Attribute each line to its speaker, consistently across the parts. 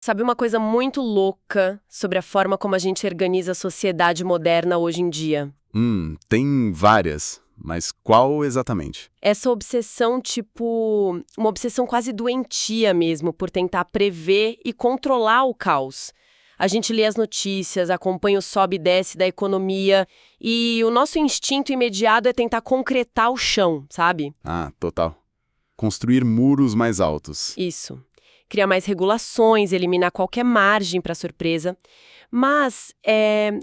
Speaker 1: Sabe uma coisa muito louca sobre a forma como a gente organiza a sociedade moderna hoje em dia?
Speaker 2: Tem várias, mas qual exatamente?
Speaker 1: Essa obsessão, tipo, uma obsessão quase doentia mesmo, por tentar prever e controlar o caos. A gente lê as notícias, acompanha o sobe e desce da economia, e o nosso instinto imediato é tentar concretar o chão, sabe?
Speaker 2: Ah, total. Construir muros mais altos.
Speaker 1: Isso. Criar mais regulações, eliminar qualquer margem para surpresa. Mas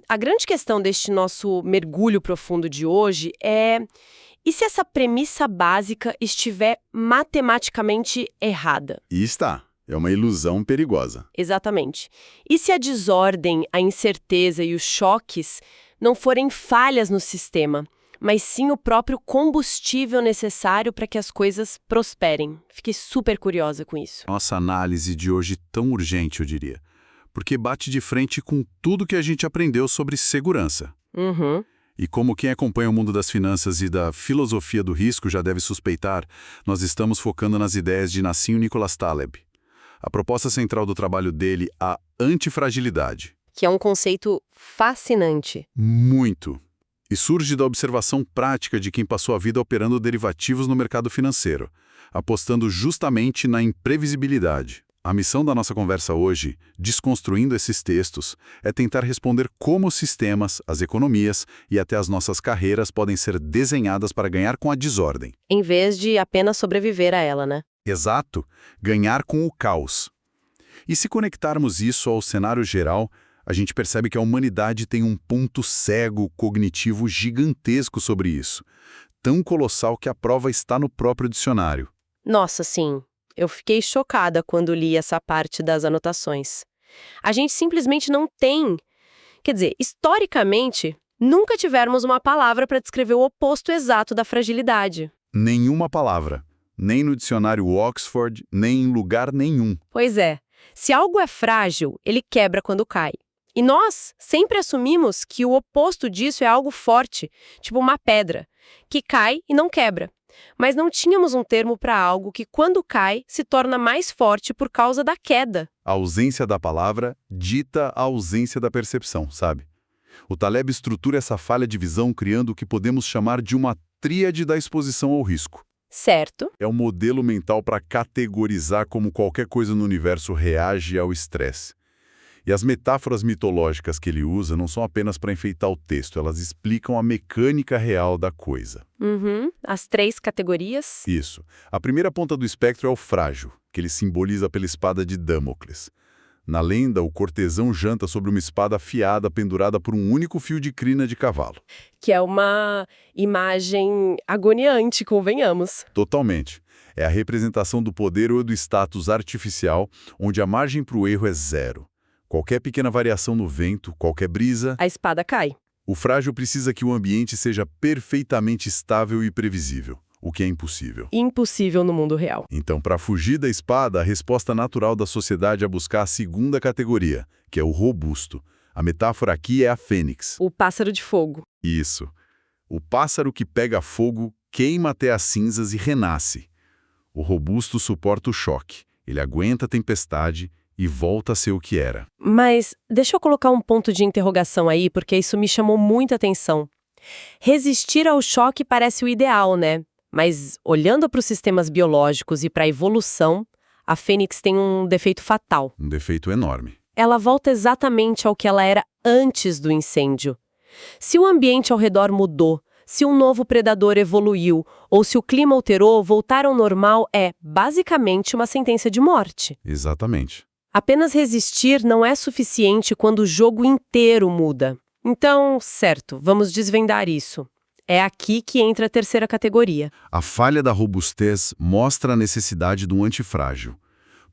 Speaker 1: a grande questão deste nosso mergulho profundo de hoje é: e se essa premissa básica estiver matematicamente errada?
Speaker 2: E está. É uma ilusão perigosa.
Speaker 1: Exatamente. E se a desordem, a incerteza e os choques não forem falhas no sistema, mas sim o próprio combustível necessário para que as coisas prosperem? Fiquei super curiosa com isso.
Speaker 3: Nossa análise de hoje tão urgente, eu diria, porque bate de frente com tudo que a gente aprendeu sobre segurança.
Speaker 1: Uhum.
Speaker 3: E como quem acompanha o mundo das finanças e da filosofia do risco já deve suspeitar, nós estamos focando nas ideias de Nassim Nicholas Taleb. A proposta central do trabalho dele, a antifragilidade.
Speaker 1: Que é um conceito fascinante.
Speaker 3: Muito. E surge da observação prática de quem passou a vida operando derivativos no mercado financeiro, apostando justamente na imprevisibilidade. A missão da nossa conversa hoje, desconstruindo esses textos, é tentar responder como os sistemas, as economias e até as nossas carreiras podem ser desenhadas para ganhar com a desordem.
Speaker 1: Em vez de apenas sobreviver a ela, né?
Speaker 3: Exato, ganhar com o caos. E se conectarmos isso ao cenário geral, a gente percebe que a humanidade tem um ponto cego cognitivo gigantesco sobre isso, tão colossal que a prova está no próprio dicionário.
Speaker 1: Nossa, sim. Eu fiquei chocada quando li essa parte das anotações. A gente simplesmente não tem. Quer dizer, historicamente, nunca tivemos uma palavra para descrever o oposto exato da fragilidade.
Speaker 3: Nenhuma palavra, nem no dicionário Oxford, nem em lugar nenhum.
Speaker 1: Pois é, se algo é frágil, ele quebra quando cai. E nós sempre assumimos que o oposto disso é algo forte, tipo uma pedra, que cai e não quebra. Mas não tínhamos um termo para algo que, quando cai, se torna mais forte por causa da queda.
Speaker 3: A ausência da palavra dita a ausência da percepção, sabe? O Taleb estrutura essa falha de visão criando o que podemos chamar de uma tríade da exposição ao risco.
Speaker 1: Certo?
Speaker 3: É um modelo mental para categorizar como qualquer coisa no universo reage ao estresse. E as metáforas mitológicas que ele usa não são apenas para enfeitar o texto, elas explicam a mecânica real da coisa.
Speaker 1: Uhum. As 3 categorias.
Speaker 3: Isso. A primeira ponta do espectro é o frágil, que ele simboliza pela espada de Damocles. Na lenda, o cortesão janta sobre uma espada afiada pendurada por um único fio de crina de cavalo.
Speaker 1: Que é uma imagem agoniante, convenhamos.
Speaker 3: Totalmente. É a representação do poder ou do status artificial, onde a margem para o erro é zero. Qualquer pequena variação no vento, qualquer brisa,
Speaker 1: A espada cai.
Speaker 3: o frágil precisa que o ambiente seja perfeitamente estável e previsível, o que é impossível.
Speaker 1: Impossível no mundo real.
Speaker 3: Então, para fugir da espada, a resposta natural da sociedade é buscar a segunda categoria, que é o robusto. A metáfora aqui é a fênix.
Speaker 1: O pássaro de fogo.
Speaker 3: Isso. O pássaro que pega fogo, queima até as cinzas e renasce. O robusto suporta o choque. Ele aguenta a tempestade e volta a ser o que era.
Speaker 1: Mas deixa eu colocar um ponto de interrogação aí, porque isso me chamou muita atenção. Resistir ao choque parece o ideal, né? Mas olhando para os sistemas biológicos e para a evolução, a fênix tem um defeito fatal.
Speaker 3: Um defeito enorme.
Speaker 1: Ela volta exatamente ao que ela era antes do incêndio. Se o ambiente ao redor mudou, se um novo predador evoluiu, ou se o clima alterou, voltar ao normal é, basicamente, uma sentença de morte.
Speaker 3: Exatamente.
Speaker 1: Apenas resistir não é suficiente quando o jogo inteiro muda. Então, certo, vamos desvendar isso. É aqui que entra a terceira categoria.
Speaker 3: A falha da robustez mostra a necessidade do antifrágil,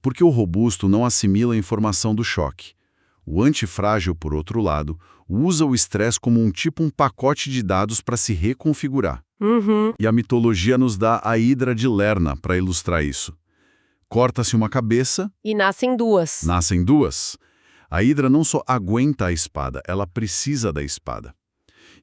Speaker 3: porque o robusto não assimila a informação do choque. O antifrágil, por outro lado, usa o estresse como um pacote de dados para se reconfigurar.
Speaker 1: Uhum.
Speaker 3: E a mitologia nos dá a Hidra de Lerna para ilustrar isso. Corta-se uma cabeça,
Speaker 1: E nascem duas.
Speaker 3: nascem duas. A Hidra não só aguenta a espada, ela precisa da espada.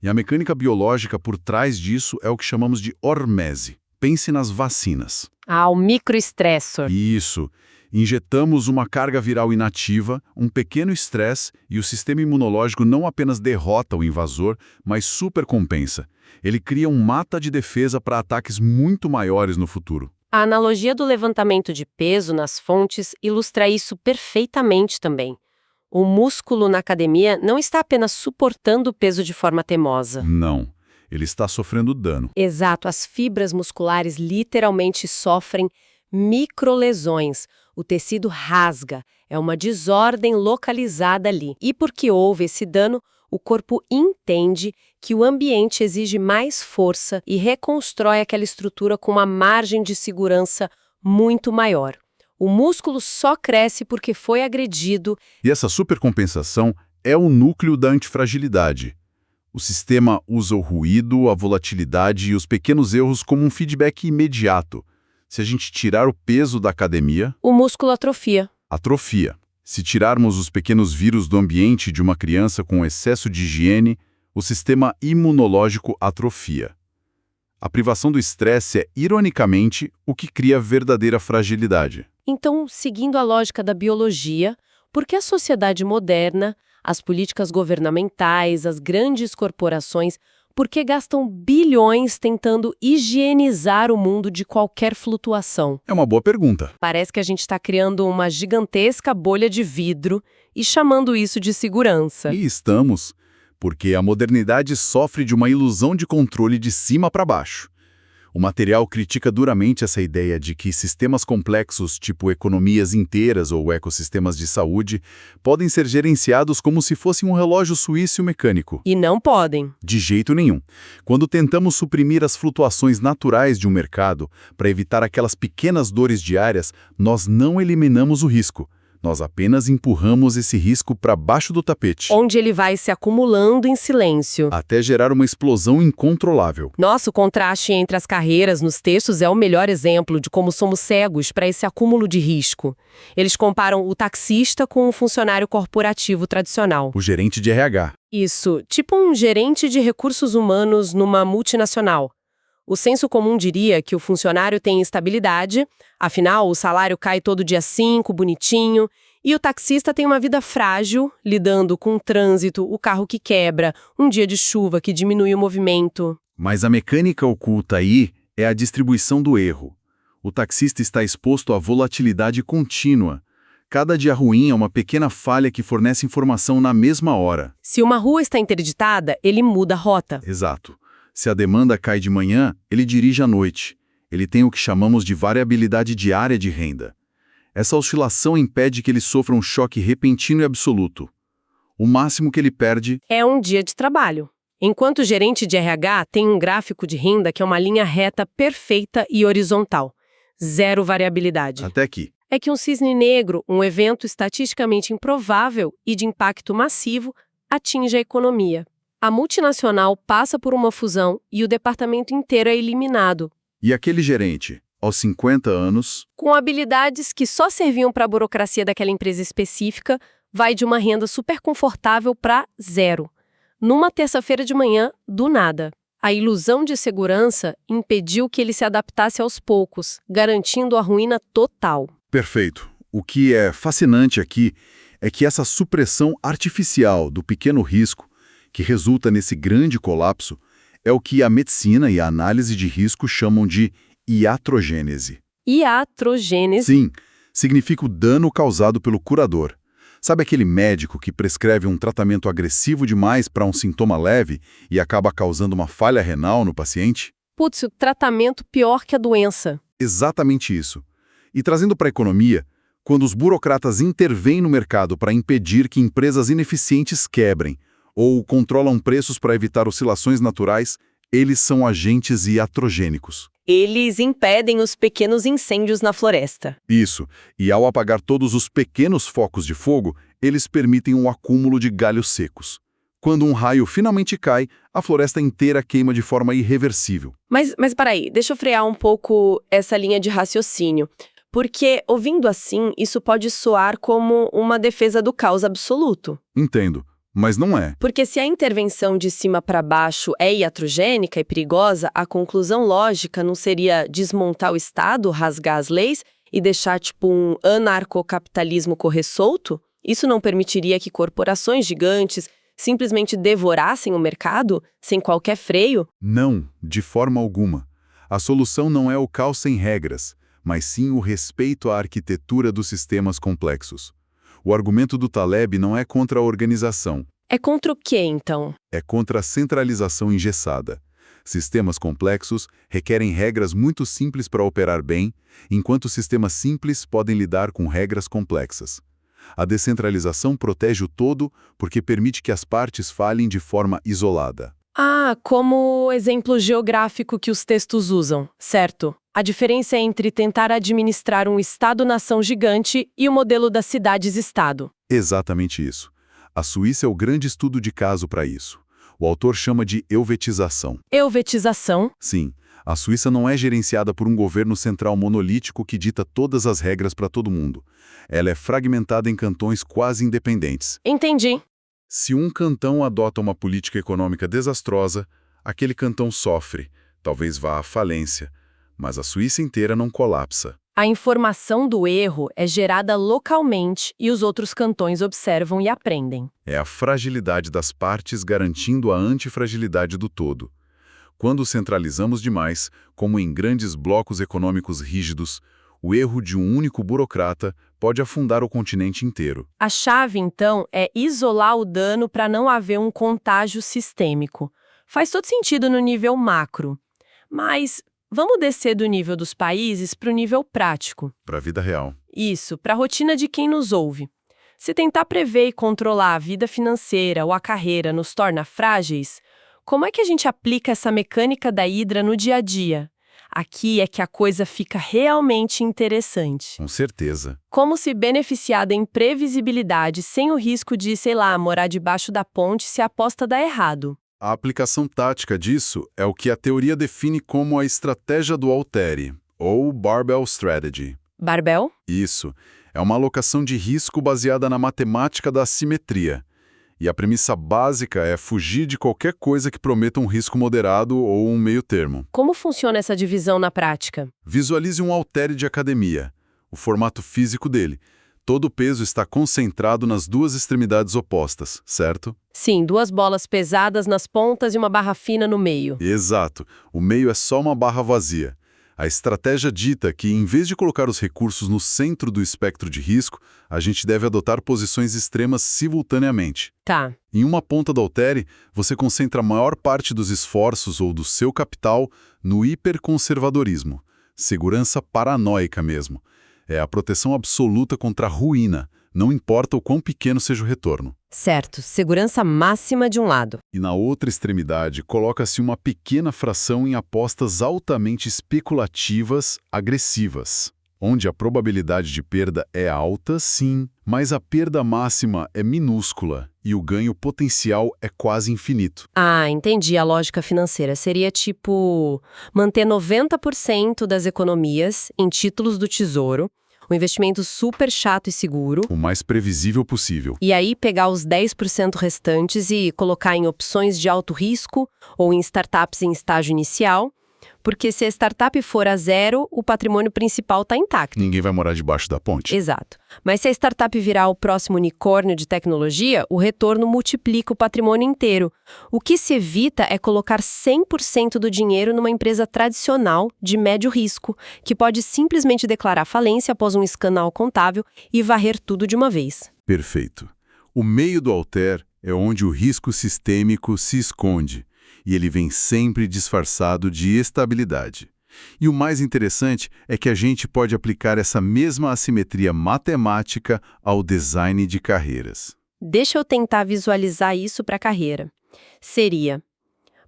Speaker 3: E a mecânica biológica por trás disso é o que chamamos de hormese. Pense nas vacinas.
Speaker 1: Ah, o microestressor.
Speaker 3: Isso. Injetamos uma carga viral inativa, um pequeno estresse, e o sistema imunológico não apenas derrota o invasor, mas supercompensa. Ele cria um mata de defesa para ataques muito maiores no futuro.
Speaker 1: A analogia do levantamento de peso nas fontes ilustra isso perfeitamente também. O músculo na academia não está apenas suportando o peso de forma teimosa.
Speaker 3: Não, ele está sofrendo dano.
Speaker 1: Exato, as fibras musculares literalmente sofrem microlesões. O tecido rasga, é uma desordem localizada ali. E porque houve esse dano, o corpo entende que o ambiente exige mais força e reconstrói aquela estrutura com uma margem de segurança muito maior. O músculo só cresce porque foi agredido.
Speaker 3: E essa supercompensação é o núcleo da antifragilidade. O sistema usa o ruído, a volatilidade e os pequenos erros como um feedback imediato. Se a gente tirar o peso da academia,
Speaker 1: O músculo atrofia.
Speaker 3: atrofia. Se tirarmos os pequenos vírus do ambiente de uma criança com excesso de higiene, o sistema imunológico atrofia. A privação do estresse é, ironicamente, o que cria verdadeira fragilidade.
Speaker 1: Então, seguindo a lógica da biologia, por que a sociedade moderna, as políticas governamentais, as grandes corporações, por que gastam bilhões tentando higienizar o mundo de qualquer flutuação?
Speaker 3: É uma boa pergunta.
Speaker 1: Parece que a gente está criando uma gigantesca bolha de vidro e chamando isso de segurança.
Speaker 3: E estamos, porque a modernidade sofre de uma ilusão de controle de cima para baixo. O material critica duramente essa ideia de que sistemas complexos, tipo economias inteiras ou ecossistemas de saúde, podem ser gerenciados como se fosse um relógio suíço mecânico.
Speaker 1: E não podem.
Speaker 3: De jeito nenhum. Quando tentamos suprimir as flutuações naturais de um mercado para evitar aquelas pequenas dores diárias, nós não eliminamos o risco. Nós apenas empurramos esse risco para baixo do tapete,
Speaker 1: Onde ele vai se acumulando em silêncio.
Speaker 3: até gerar uma explosão incontrolável.
Speaker 1: Nossa, o contraste entre as carreiras nos textos é o melhor exemplo de como somos cegos para esse acúmulo de risco. Eles comparam o taxista com o funcionário corporativo tradicional.
Speaker 3: O gerente de RH.
Speaker 1: Isso, tipo um gerente de recursos humanos numa multinacional. O senso comum diria que o funcionário tem estabilidade, afinal, o salário cai todo dia 5, bonitinho, e o taxista tem uma vida frágil, lidando com o trânsito, o carro que quebra, um dia de chuva que diminui o movimento.
Speaker 3: Mas a mecânica oculta aí é a distribuição do erro. O taxista está exposto à volatilidade contínua. Cada dia ruim é uma pequena falha que fornece informação na mesma hora.
Speaker 1: Se uma rua está interditada, ele muda a rota.
Speaker 3: Exato. Se a demanda cai de manhã, ele dirige à noite. Ele tem o que chamamos de variabilidade diária de renda. Essa oscilação impede que ele sofra um choque repentino e absoluto. O máximo que ele perde
Speaker 1: É um dia de trabalho. Enquanto o gerente de RH tem um gráfico de renda que é uma linha reta perfeita e horizontal. Zero variabilidade.
Speaker 3: até aqui.
Speaker 1: É que um cisne negro, um evento estatisticamente improvável e de impacto massivo, atinge a economia. A multinacional passa por uma fusão e o departamento inteiro é eliminado,
Speaker 3: E aquele gerente, aos 50 anos,
Speaker 1: com habilidades que só serviam para a burocracia daquela empresa específica, vai de uma renda super confortável para zero. Numa terça-feira de manhã, do nada. A ilusão de segurança impediu que ele se adaptasse aos poucos, garantindo a ruína total.
Speaker 3: perfeito. O que é fascinante aqui é que essa supressão artificial do pequeno risco, que resulta nesse grande colapso, é o que a medicina e a análise de risco chamam de iatrogênese.
Speaker 1: Iatrogênese.
Speaker 3: Sim, significa o dano causado pelo curador. Sabe aquele médico que prescreve um tratamento agressivo demais para um sintoma leve e acaba causando uma falha renal no paciente?
Speaker 1: Putz, o tratamento pior que a doença.
Speaker 3: Exatamente isso. E trazendo para a economia, quando os burocratas intervêm no mercado para impedir que empresas ineficientes quebrem ou controlam preços para evitar oscilações naturais, eles são agentes iatrogênicos.
Speaker 1: Eles impedem os pequenos incêndios na floresta.
Speaker 3: Isso, e ao apagar todos os pequenos focos de fogo, eles permitem um acúmulo de galhos secos. Quando um raio finalmente cai, a floresta inteira queima de forma irreversível.
Speaker 1: Mas peraí, deixa eu frear um pouco essa linha de raciocínio. Porque, ouvindo assim, isso pode soar como uma defesa do caos absoluto.
Speaker 3: Entendo, mas não é.
Speaker 1: Porque se a intervenção de cima para baixo é iatrogênica e perigosa, a conclusão lógica não seria desmontar o Estado, rasgar as leis e deixar tipo um anarcocapitalismo correr solto? Isso não permitiria que corporações gigantes simplesmente devorassem o mercado sem qualquer freio?
Speaker 3: Não, de forma alguma. A solução não é o caos sem regras, mas sim o respeito à arquitetura dos sistemas complexos. O argumento do Taleb não é contra a organização,
Speaker 1: É contra o quê, então?
Speaker 3: é contra a centralização engessada. Sistemas complexos requerem regras muito simples para operar bem, enquanto sistemas simples podem lidar com regras complexas. A descentralização protege o todo porque permite que as partes falhem de forma isolada.
Speaker 1: Ah, como o exemplo geográfico que os textos usam, certo? A diferença é entre tentar administrar um Estado-nação gigante e o modelo das cidades-Estado.
Speaker 3: Exatamente isso. A Suíça é o grande estudo de caso para isso. O autor chama de helvetização.
Speaker 1: Helvetização?
Speaker 3: Sim, a Suíça não é gerenciada por um governo central monolítico que dita todas as regras para todo mundo. Ela é fragmentada em cantões quase independentes.
Speaker 1: Entendi.
Speaker 3: Se um cantão adota uma política econômica desastrosa, aquele cantão sofre, talvez vá à falência, mas a Suíça inteira não colapsa.
Speaker 1: A informação do erro é gerada localmente e os outros cantões observam e aprendem.
Speaker 3: É a fragilidade das partes garantindo a antifragilidade do todo. Quando centralizamos demais, como em grandes blocos econômicos rígidos, o erro de um único burocrata pode afundar o continente inteiro.
Speaker 1: A chave, então, é isolar o dano para não haver um contágio sistêmico. Faz todo sentido no nível macro. Mas vamos descer do nível dos países para o nível prático.
Speaker 3: Para a vida real.
Speaker 1: Isso, para a rotina de quem nos ouve. Se tentar prever e controlar a vida financeira ou a carreira nos torna frágeis, como é que a gente aplica essa mecânica da hidra no dia a dia? Aqui é que a coisa fica realmente interessante.
Speaker 3: Com certeza.
Speaker 1: Como se beneficiar da imprevisibilidade sem o risco de, sei lá, morar debaixo da ponte se a aposta dá errado.
Speaker 3: A aplicação tática disso é o que a teoria define como a estratégia do Altere, ou Barbell Strategy.
Speaker 1: Barbell?
Speaker 3: Isso. É uma alocação de risco baseada na matemática da assimetria. E a premissa básica é fugir de qualquer coisa que prometa um risco moderado ou um meio termo.
Speaker 1: Como funciona essa divisão na prática?
Speaker 3: Visualize um haltere de academia, o formato físico dele. Todo o peso está concentrado nas duas extremidades opostas, certo?
Speaker 1: Sim, duas bolas pesadas nas pontas e uma barra fina no meio.
Speaker 3: Exato. O meio é só uma barra vazia. A estratégia dita que, em vez de colocar os recursos no centro do espectro de risco, a gente deve adotar posições extremas simultaneamente.
Speaker 1: Tá.
Speaker 3: Em uma ponta do haltere, você concentra a maior parte dos esforços ou do seu capital no hiperconservadorismo. Segurança paranoica mesmo. É a proteção absoluta contra a ruína, não importa o quão pequeno seja o retorno.
Speaker 1: Certo, segurança máxima de um lado.
Speaker 3: E na outra extremidade, coloca-se uma pequena fração em apostas altamente especulativas, agressivas, onde a probabilidade de perda é alta, sim, mas a perda máxima é minúscula e o ganho potencial é quase infinito.
Speaker 1: Ah, entendi a lógica financeira. Seria tipo manter 90% das economias em títulos do Tesouro, um investimento super chato e seguro,
Speaker 3: O mais previsível possível.
Speaker 1: e aí pegar os 10% restantes e colocar em opções de alto risco ou em startups em estágio inicial, porque se a startup for a zero, o patrimônio principal está intacto.
Speaker 3: Ninguém vai morar debaixo da ponte.
Speaker 1: Exato. Mas se a startup virar o próximo unicórnio de tecnologia, o retorno multiplica o patrimônio inteiro. O que se evita é colocar 100% do dinheiro numa empresa tradicional de médio risco, que pode simplesmente declarar falência após um escândalo contábil e varrer tudo de uma vez.
Speaker 3: Perfeito. O meio do halter é onde o risco sistêmico se esconde, e ele vem sempre disfarçado de estabilidade. E o mais interessante é que a gente pode aplicar essa mesma assimetria matemática ao design de carreiras.
Speaker 1: Deixa eu tentar visualizar isso para a carreira. Seria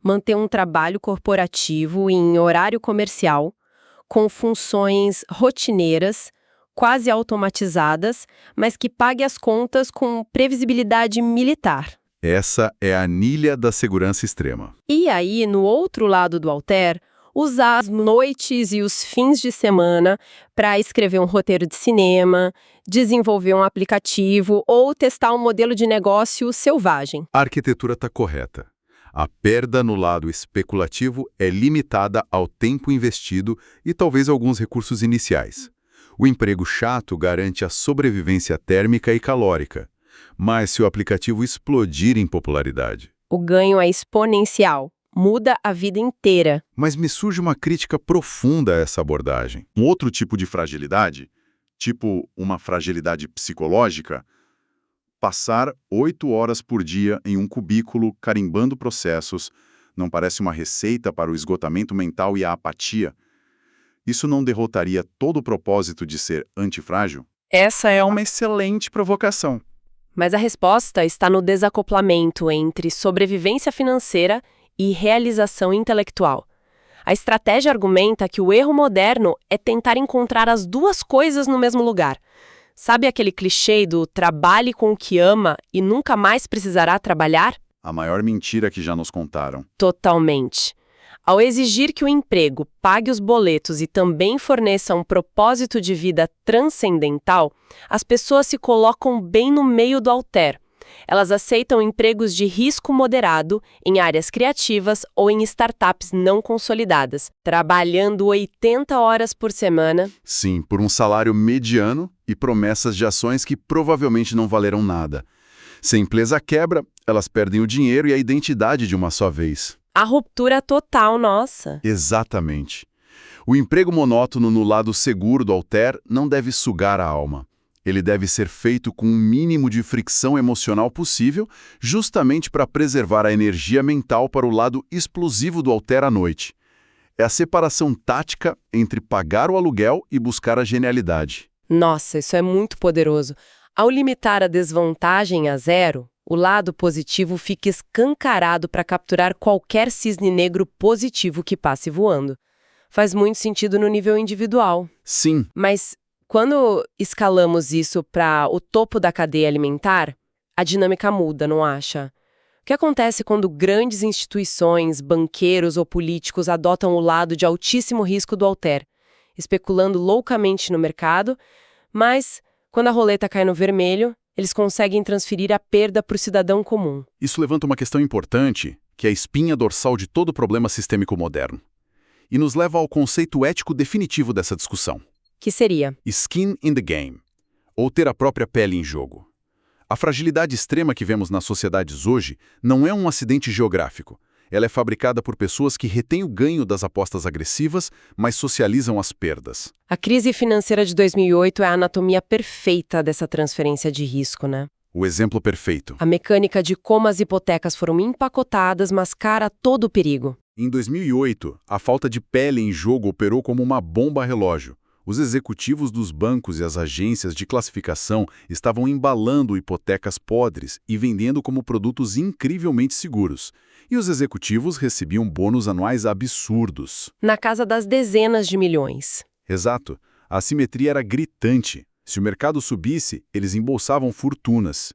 Speaker 1: manter um trabalho corporativo em horário comercial, com funções rotineiras, quase automatizadas, mas que pague as contas com previsibilidade militar.
Speaker 3: Essa é a anilha da segurança extrema.
Speaker 1: E aí, no outro lado do halter, usar as noites e os fins de semana para escrever um roteiro de cinema, desenvolver um aplicativo ou testar um modelo de negócio selvagem.
Speaker 3: A arquitetura está correta. A perda no lado especulativo é limitada ao tempo investido e talvez alguns recursos iniciais. O emprego chato garante a sobrevivência térmica e calórica, mas se o aplicativo explodir em popularidade.
Speaker 1: O ganho é exponencial, muda a vida inteira.
Speaker 3: Mas me surge uma crítica profunda a essa abordagem. Um outro tipo de fragilidade, tipo uma fragilidade psicológica, passar 8 horas por dia em um cubículo carimbando processos não parece uma receita para o esgotamento mental e a apatia? Isso não derrotaria todo o propósito de ser antifrágil?
Speaker 2: Essa é uma excelente provocação.
Speaker 1: Mas a resposta está no desacoplamento entre sobrevivência financeira e realização intelectual. A estratégia argumenta que o erro moderno é tentar encontrar as duas coisas no mesmo lugar. Sabe aquele clichê do trabalhe com o que ama e nunca mais precisará trabalhar?
Speaker 3: A maior mentira que já nos contaram.
Speaker 1: Totalmente. Ao exigir que o emprego pague os boletos e também forneça um propósito de vida transcendental, as pessoas se colocam bem no meio do alter. Elas aceitam empregos de risco moderado em áreas criativas ou em startups não consolidadas, trabalhando 80 horas por semana.
Speaker 3: Sim, por um salário mediano e promessas de ações que provavelmente não valerão nada. Se a empresa quebra, elas perdem o dinheiro e a identidade de uma só vez.
Speaker 1: A ruptura total, nossa.
Speaker 3: Exatamente. O emprego monótono no lado seguro do alter não deve sugar a alma. Ele deve ser feito com o mínimo de fricção emocional possível, justamente para preservar a energia mental para o lado explosivo do alter à noite. É a separação tática entre pagar o aluguel e buscar a genialidade.
Speaker 1: Nossa, isso é muito poderoso. Ao limitar a desvantagem a zero, o lado positivo fica escancarado para capturar qualquer cisne negro positivo que passe voando. Faz muito sentido no nível individual.
Speaker 3: Sim.
Speaker 1: Mas quando escalamos isso para o topo da cadeia alimentar, a dinâmica muda, não acha? O que acontece quando grandes instituições, banqueiros ou políticos adotam o lado de altíssimo risco do alter, especulando loucamente no mercado, mas quando a roleta cai no vermelho, eles conseguem transferir a perda para o cidadão comum?
Speaker 3: Isso levanta uma questão importante, que é a espinha dorsal de todo problema sistêmico moderno. E nos leva ao conceito ético definitivo dessa discussão.
Speaker 1: Que seria?
Speaker 3: Skin in the game, ou ter a própria pele em jogo. A fragilidade extrema que vemos nas sociedades hoje não é um acidente geográfico. Ela é fabricada por pessoas que retêm o ganho das apostas agressivas, mas socializam as perdas.
Speaker 1: A crise financeira de 2008 é a anatomia perfeita dessa transferência de risco, né?
Speaker 3: O exemplo perfeito.
Speaker 1: A mecânica de como as hipotecas foram empacotadas mascara todo o perigo.
Speaker 3: Em 2008, a falta de pele em jogo operou como uma bomba relógio. Os executivos dos bancos e as agências de classificação estavam embalando hipotecas podres e vendendo como produtos incrivelmente seguros. E os executivos recebiam bônus anuais absurdos.
Speaker 1: Na casa das dezenas de milhões.
Speaker 3: Exato. A assimetria era gritante. Se o mercado subisse, eles embolsavam fortunas.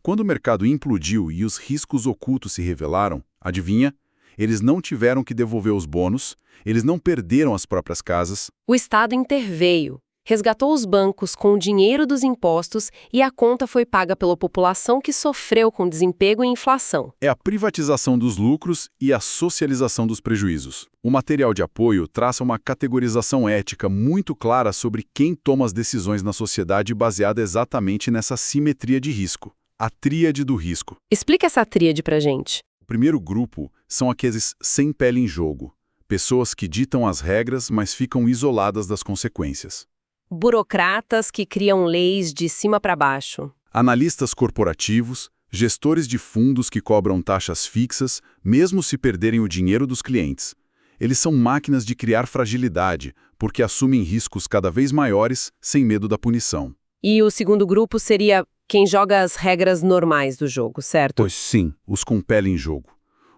Speaker 3: Quando o mercado implodiu e os riscos ocultos se revelaram, adivinha? Eles não tiveram que devolver os bônus, eles não perderam as próprias casas.
Speaker 1: O Estado interveio, resgatou os bancos com o dinheiro dos impostos e a conta foi paga pela população que sofreu com desemprego e inflação.
Speaker 3: É a privatização dos lucros e a socialização dos prejuízos. O material de apoio traça uma categorização ética muito clara sobre quem toma as decisões na sociedade baseada exatamente nessa simetria de risco, a tríade do risco.
Speaker 1: Explica essa tríade pra gente.
Speaker 3: O primeiro grupo são aqueles sem pele em jogo, pessoas que ditam as regras, mas ficam isoladas das consequências.
Speaker 1: Burocratas que criam leis de cima para baixo.
Speaker 3: Analistas corporativos, gestores de fundos que cobram taxas fixas, mesmo se perderem o dinheiro dos clientes. Eles são máquinas de criar fragilidade, porque assumem riscos cada vez maiores, sem medo da punição.
Speaker 1: E o segundo grupo seria quem joga as regras normais do jogo, certo?
Speaker 3: Pois sim, os com pele em jogo.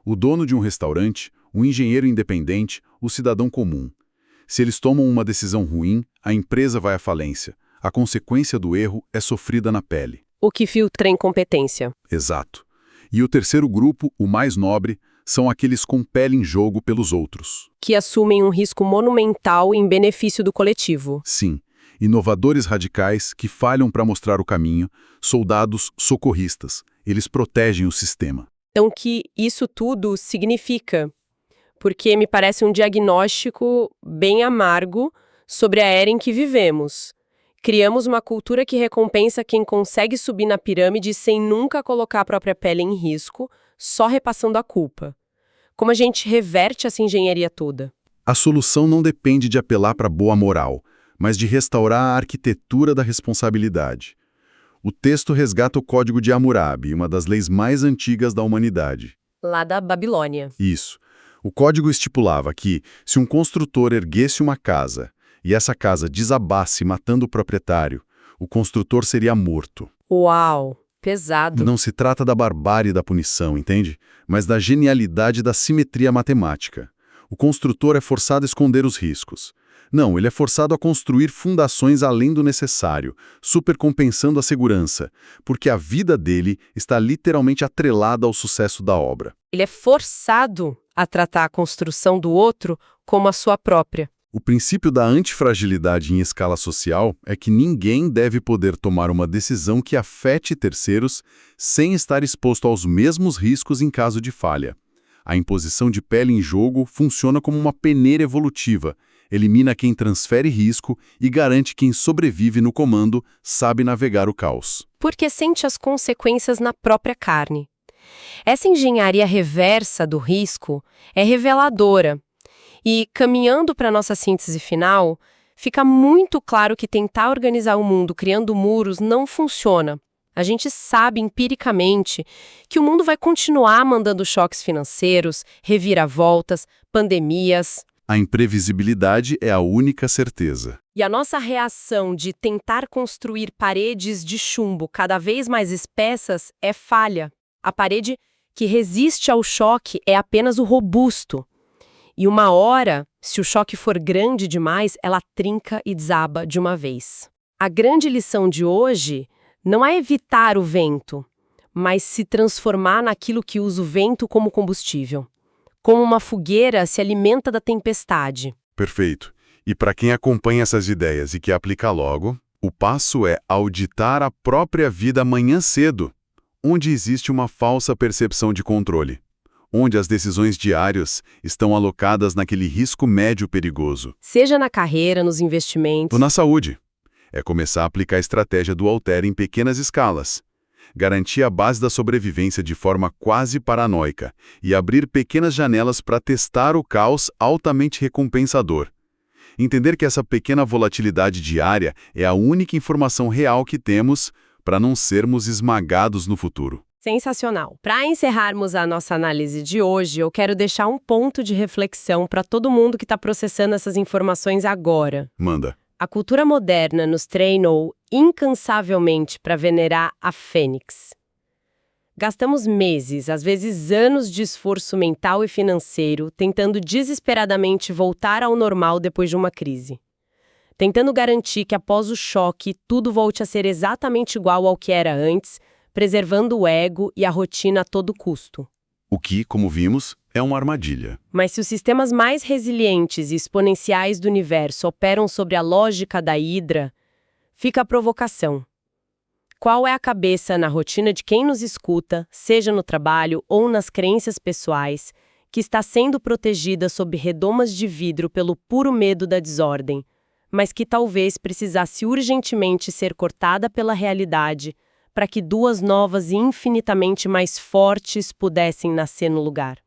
Speaker 3: O dono de um restaurante, o engenheiro independente, o cidadão comum. Se eles tomam uma decisão ruim, a empresa vai à falência. A consequência do erro é sofrida na pele.
Speaker 1: O que filtra a incompetência.
Speaker 3: Exato. E o terceiro grupo, o mais nobre, são aqueles com pele em jogo pelos outros.
Speaker 1: Que assumem um risco monumental em benefício do coletivo.
Speaker 3: Sim. Inovadores radicais que falham para mostrar o caminho, soldados socorristas. Eles protegem o sistema.
Speaker 1: Então, o que isso tudo significa? Porque me parece um diagnóstico bem amargo sobre a era em que vivemos. Criamos uma cultura que recompensa quem consegue subir na pirâmide sem nunca colocar a própria pele em risco, só repassando a culpa. Como a gente reverte essa engenharia toda?
Speaker 3: A solução não depende de apelar para boa moral, mas de restaurar a arquitetura da responsabilidade. O texto resgata o Código de Hammurabi, uma das leis mais antigas da humanidade.
Speaker 1: Lá da Babilônia.
Speaker 3: Isso. O código estipulava que, se um construtor erguesse uma casa e essa casa desabasse matando o proprietário, o construtor seria morto.
Speaker 1: Uau, pesado.
Speaker 3: Não se trata da barbárie da punição, entende? Mas da genialidade da simetria matemática. O construtor é forçado a esconder os riscos. Não, ele é forçado a construir fundações além do necessário, supercompensando a segurança, porque a vida dele está literalmente atrelada ao sucesso da obra.
Speaker 1: Ele é forçado a tratar a construção do outro como a sua própria.
Speaker 3: O princípio da antifragilidade em escala social é que ninguém deve poder tomar uma decisão que afete terceiros sem estar exposto aos mesmos riscos em caso de falha. A imposição de pele em jogo funciona como uma peneira evolutiva, elimina quem transfere risco e garante quem sobrevive no comando sabe navegar o caos.
Speaker 1: Porque sente as consequências na própria carne. Essa engenharia reversa do risco é reveladora. E, caminhando para a nossa síntese final, fica muito claro que tentar organizar o mundo criando muros não funciona. A gente sabe empiricamente que o mundo vai continuar mandando choques financeiros, reviravoltas, pandemias.
Speaker 3: A imprevisibilidade é a única certeza.
Speaker 1: E a nossa reação de tentar construir paredes de chumbo cada vez mais espessas é falha. A parede que resiste ao choque é apenas o robusto. E uma hora, se o choque for grande demais, ela trinca e desaba de uma vez. A grande lição de hoje não é evitar o vento, mas se transformar naquilo que usa o vento como combustível. Como uma fogueira se alimenta da tempestade.
Speaker 3: Perfeito. E para quem acompanha essas ideias e quer aplicar logo, o passo é auditar a própria vida amanhã cedo, onde existe uma falsa percepção de controle, onde as decisões diárias estão alocadas naquele risco médio perigoso.
Speaker 1: Seja na carreira, nos investimentos
Speaker 3: Ou na saúde. É começar a aplicar a estratégia do Alter em pequenas escalas. Garantir a base da sobrevivência de forma quase paranoica e abrir pequenas janelas para testar o caos altamente recompensador. Entender que essa pequena volatilidade diária é a única informação real que temos para não sermos esmagados no futuro.
Speaker 1: Sensacional. Para encerrarmos a nossa análise de hoje, eu quero deixar um ponto de reflexão para todo mundo que está processando essas informações agora.
Speaker 3: Manda.
Speaker 1: A cultura moderna nos treinou incansavelmente para venerar a Fênix. Gastamos meses, às vezes anos de esforço mental e financeiro tentando desesperadamente voltar ao normal depois de uma crise. Tentando garantir que após o choque tudo volte a ser exatamente igual ao que era antes, preservando o ego e a rotina a todo custo.
Speaker 3: O que, como vimos, é uma armadilha.
Speaker 1: Mas se os sistemas mais resilientes e exponenciais do universo operam sobre a lógica da Hidra, fica a provocação. Qual é a cabeça na rotina de quem nos escuta, seja no trabalho ou nas crenças pessoais, que está sendo protegida sob redomas de vidro pelo puro medo da desordem, mas que talvez precisasse urgentemente ser cortada pela realidade para que duas novas e infinitamente mais fortes pudessem nascer no lugar?